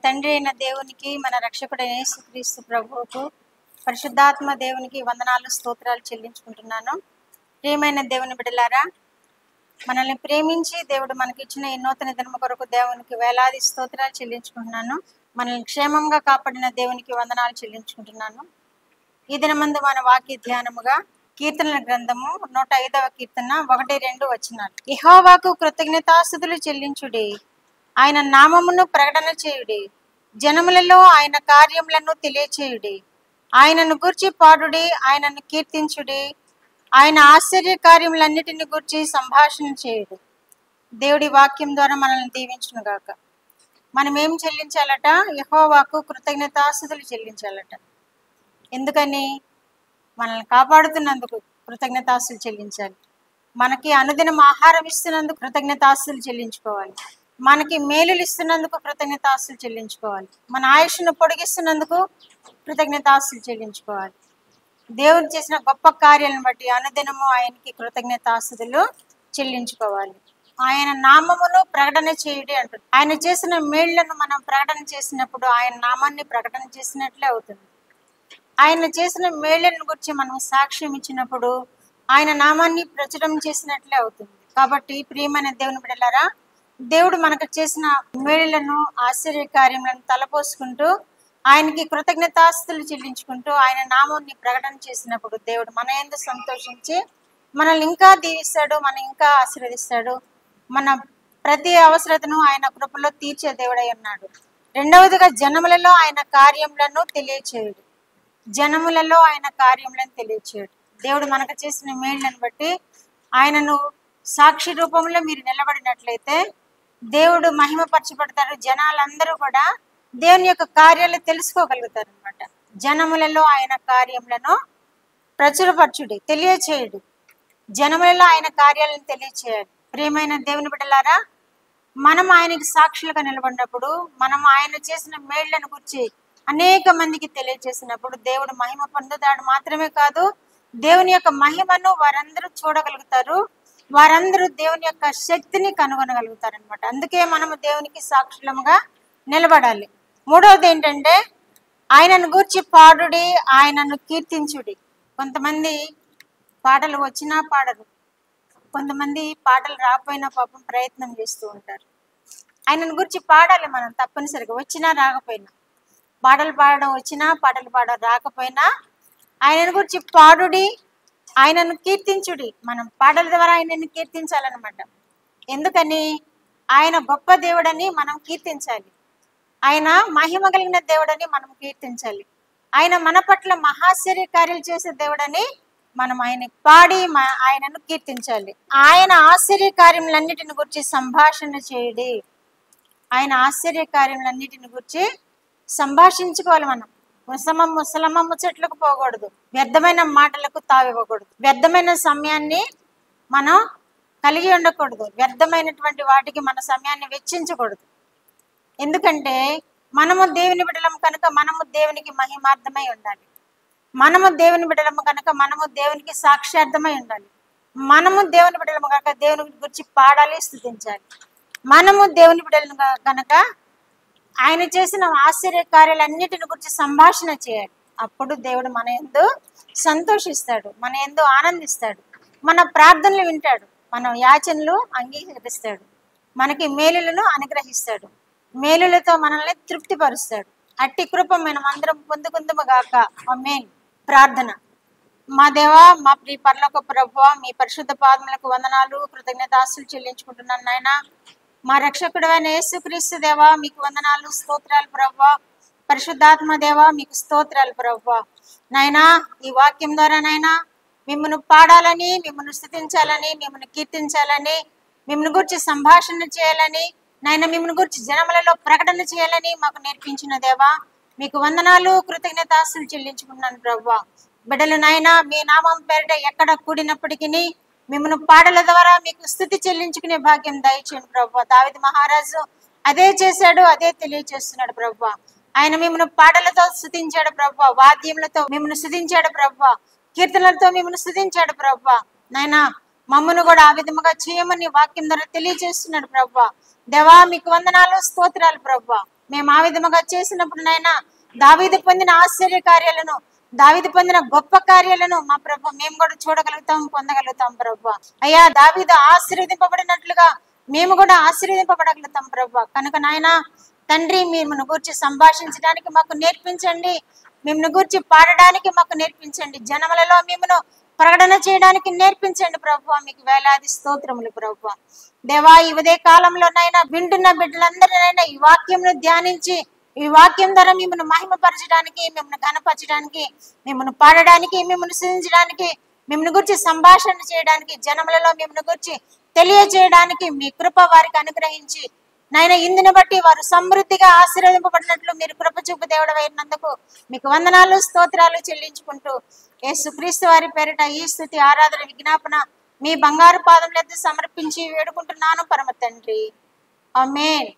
తండ్రి అయిన దేవునికి, మన రక్షకుడైన యేసుక్రీస్తు ప్రభువుకు, పరిశుద్ధాత్మ దేవునికి వందనాలు స్తోత్రాలు చెల్లించుకుంటున్నాను. ప్రియమైన దేవుని బిడ్డలారా, మనల్ని ప్రేమించి దేవుడు మనకిచ్చిన ఈ నూతన దినము కొరకు దేవునికి వేలాది స్తోత్రాలు చెల్లించుకుంటున్నాను. మనల్ని క్షేమంగా కాపాడిన దేవునికి వందనాలు చెల్లించుకుంటున్నాను. ఈ దినమందు మన వాక్య ధ్యానముగా కీర్తనల గ్రంథము 105వ కీర్తన 1-2 వచనాలు. యెహోవాకు కృతజ్ఞతాస్తుతులు చెల్లించుడి, ఆయన నామమును ప్రకటన చేయుడి, జనములలో ఆయన కార్యములను తెలియచేయుడి, ఆయనను గూర్చి పాడుడి, ఆయనను కీర్తించుడి, ఆయన ఆశ్చర్య కార్యములన్నిటిని గూర్చి సంభాషణ చేయుడి. దేవుడి వాక్యం ద్వారా మనల్ని దీవించును గాక. మనం ఏం చెల్లించాలట? యెహోవాకు కృతజ్ఞతాస్తుతులు చెల్లించాలట. ఎందుకని? మనల్ని కాపాడుతున్నందుకు కృతజ్ఞతాస్తులు చెల్లించాలి. మనకి అనుదినం ఆహారం ఇస్తున్నందుకు కృతజ్ఞతాస్తులు చెల్లించుకోవాలి. మనకి మేలులు ఇస్తున్నందుకు కృతజ్ఞతాస్తులు చెల్లించుకోవాలి. మన ఆయుష్ను పొడిగిస్తున్నందుకు కృతజ్ఞతాస్తులు చెల్లించుకోవాలి. దేవుడు చేసిన గొప్ప కార్యాలను బట్టి అనుదినము ఆయనకి కృతజ్ఞతాస్తుతులు చెల్లించుకోవాలి. ఆయన నామమును ప్రకటన చేయుడి అంటారు. ఆయన చేసిన మేళ్లను మనం ప్రకటన చేసినప్పుడు ఆయన నామాన్ని ప్రకటన చేసినట్లే అవుతుంది. ఆయన చేసిన మేళ్లను గురించి మనం సాక్ష్యం ఇచ్చినప్పుడు ఆయన నామాన్ని ప్రచురం చేసినట్లే అవుతుంది. కాబట్టి ప్రియమైన దేవుని బిడ్డలారా, దేవుడు మనకు చేసిన మేళ్లను ఆశ్చర్య కార్యములను తలపోసుకుంటూ ఆయనకి కృతజ్ఞతాస్తుతులు చెల్లించుకుంటూ ఆయన నామాన్ని ప్రకటన చేసినప్పుడు దేవుడు మన యందు సంతోషించి మనల్ని ఇంకా దీవిస్తాడు, మనం ఇంకా ఆశీర్వదిస్తాడు. మన ప్రతి అవసరతను ఆయన కృపలో తీర్చే దేవుడై ఉన్నాడు. రెండవదిగా జనములలో ఆయన కార్యములను తెలియచేయుడు. జనములలో ఆయన కార్యములను తెలియచేయడు. దేవుడు మనకు చేసిన మేళ్లను బట్టి ఆయనను సాక్షి రూపంలో మీరు నిలబడినట్లయితే దేవుడు మహిమపరచబడతాడు. జనాలందరూ కూడా దేవుని యొక్క కార్యాలు తెలుసుకోగలుగుతారు అనమాట. జనములలో ఆయన కార్యములను ప్రచురపరచుడి, తెలియచేయుడు. జనములలో ఆయన కార్యాలను తెలియచేయాలి. ప్రియమైన దేవుని బిడ్డలారా, మనం ఆయనకి సాక్షులుగా నిలబడినప్పుడు, మనం ఆయన చేసిన మేళ్లను గురించి అనేక మందికి తెలియజేసినప్పుడు దేవుడు మహిమ పొందుతాడు. మాత్రమే కాదు, దేవుని యొక్క మహిమను వారందరూ చూడగలుగుతారు. వారందరూ దేవుని యొక్క శక్తిని కనుగొనగలుగుతారు అనమాట. అందుకే మనము దేవునికి సాక్షులముగా నిలబడాలి. మూడవది ఏంటంటే ఆయనను గూర్చి పాడుడి, ఆయనను కీర్తించుడి. కొంతమంది పాటలు వచ్చినా పాడరు, కొంతమంది పాటలు రాకపోయినా పాపం ప్రయత్నం చేస్తూ ఉంటారు. ఆయనను గురించి పాడాలి మనం తప్పనిసరిగా, వచ్చినా రాకపోయినా. పాటలు పాడడం వచ్చినా పాటలు పాడడం రాకపోయినా ఆయనను గురించి పాడుడి, ఆయనను కీర్తించుడి. మనం పాటల ద్వారా ఆయనను కీర్తించాలన్నమాట. ఎందుకని? ఆయన గొప్ప దేవుడని మనం కీర్తించాలి. ఆయన మహిమ కలిగిన దేవుడని మనం కీర్తించాలి. ఆయన మన పట్ల మహాశ్చర్య కార్యాలు చేసే దేవుడని మనం ఆయన పాడి ఆయనను కీర్తించాలి. ఆయన ఆశ్చర్య కార్యములన్నిటిని గురించి సంభాషణ చేయుడి. ఆయన ఆశ్చర్య కార్యములన్నిటిని గురించి సంభాషించుకోవాలి. మనం ముసలమ్మ ముచ్చట్లకు పోకూడదు, వ్యర్థమైన మాటలకు తావివ్వకూడదు, వ్యర్థమైన సమయాన్ని మనం కలిగి ఉండకూడదు, వ్యర్థమైనటువంటి వాటికి మన సమయాన్ని వెచ్చించకూడదు. ఎందుకంటే మనము దేవుని బిడ్డలము కనుక మనము దేవునికి మహిమార్థమై ఉండాలి. మనము దేవుని బిడ్డలము కనుక మనము దేవునికి సాక్ష్యార్థమై ఉండాలి. మనము దేవుని బిడ్డలము కనుక దేవుని గురించి పాడాలి, స్తుతించాలి. మనము దేవుని బిడ్డలను కనుక ఆయన చేసిన ఆశ్చర్య కార్యాలన్నిటిని గురించి సంభాషణ చేయాలి. అప్పుడు దేవుడు మన యందు సంతోషిస్తాడు, మన యందు ఆనందిస్తాడు, మన ప్రార్థనలు వింటాడు, మన యాచనలు అంగీకరిస్తాడు, మనకి మేలులను అనుగ్రహిస్తాడు, మేలులతో మనల్ని తృప్తిపరుస్తాడు. అట్టి కృప మనం అందరం పొందుకుందుము గాక. ఆమేన్. ప్రార్థన. మా దేవా, మా ప్రియ పరలోక ప్రభువా, మీ పరిశుద్ధ పాదములకు వందనాలు, కృతజ్ఞతాస్తులు చెల్లించుకుంటున్నాను నాయనా. మా రక్షకుడైన యేసుక్రీస్తు దేవా, మీకు వందనాలు, స్తోత్రాలు ప్రభువా. పరిశుద్ధాత్మ దేవా, మీకు స్తోత్రాలు ప్రభువా. నాయనా, ఈ వాక్యం ద్వారా నాయనా మిమ్మల్ని పాడాలని, మిమ్మల్ని స్తుతించాలని, మిమ్మల్ని కీర్తించాలని, మిమ్మల్ని గురించి సంభాషణ చేయాలని, నాయన మిమ్మల్ని గురించి జనములలో ప్రకటన చేయాలని మాకు నేర్పించిన దేవా, మీకు వందనాలు, కృతజ్ఞతాస్తులు చెల్లించుకున్నాను ప్రభువా. బిడ్డలు నాయన మీ నామం పేరిట ఎక్కడ కూడినప్పటికీ మిమ్మల్ని పాటల ద్వారా మీకు స్తుతి చెల్లించుకునే భాగ్యం దయచేయండి ప్రభువా. దావీదు మహారాజు అదే చేశాడు, అదే తెలియచేస్తున్నాడు ప్రభువా. ఆయన మిమ్మల్ని పాటలతో స్తుతించాడు ప్రభువా, వాద్యములతో మిమ్మల్ని స్తుతించాడు ప్రభువా, కీర్తనలతో మిమ్మల్ని స్తుతించాడు ప్రభువా. నాయన మమ్మను కూడా ఆ విధముగా చేయమని వాక్యం ద్వారా తెలియజేస్తున్నాడు ప్రభువా. దేవా, మీకు వందనాలు, స్తోత్రాలు ప్రభువా. మేము ఆ విధముగా చేసినప్పుడు నాయనా దావీదు పొందిన ఆశ్చర్య కార్యాలను, దావీదు పొందిన గొప్ప కార్యాలను మా ప్రభు మేము కూడా చూడగలుగుతాం, పొందగలుగుతాం ప్రభు. అయ్యా దావీదు ఆశీర్వదింపబడినట్లుగా మేము కూడా ఆశీర్వదింపబడగలుగుతాం ప్రభు. కనుక నాయనా తండ్రి మిమ్మల్ని గురించి సంభాషించడానికి మాకు నేర్పించండి, మిమ్మల్ని గురించి పాడడానికి మాకు నేర్పించండి, జనములలో మిమ్మను ప్రకటన చేయడానికి నేర్పించండి ప్రభు. మీకు వేలాది స్తోత్రములు ప్రభు. దేవా ఈ ఉదయ కాలంలోనైనా వింటున్న బిడ్డలందరినైనా ఈ వాక్యంను ధ్యానించి ఈ వాక్యం ద్వారా మిమ్మల్ని మహిమపరచడానికి, మిమ్మల్ని ఘనపరచడానికి, మిమ్మల్ని పాడడానికి, మిమ్మల్ని స్థుతించడానికి, మిమ్మల్ని గురించి సంభాషణ చేయడానికి, జనములలో మిమ్మల్ని గురించి తెలియజేయడానికి మీ కృప వారికి అనుగ్రహించి నాయన ఇందుని బట్టి వారు సమృద్ధిగా ఆశీర్వదింపబడినట్లు మీరు కృప చూపు దేవుడు అయినందుకు మీకు వందనాలు స్తోత్రాలు చెల్లించుకుంటూ యేసుక్రీస్తు వారి పేరిట ఈ స్తుతి ఆరాధన విజ్ఞాపన మీ బంగారు పాదములెత్తి సమర్పించి వేడుకుంటున్నాను పరమ తండ్రి. ఆమేన్.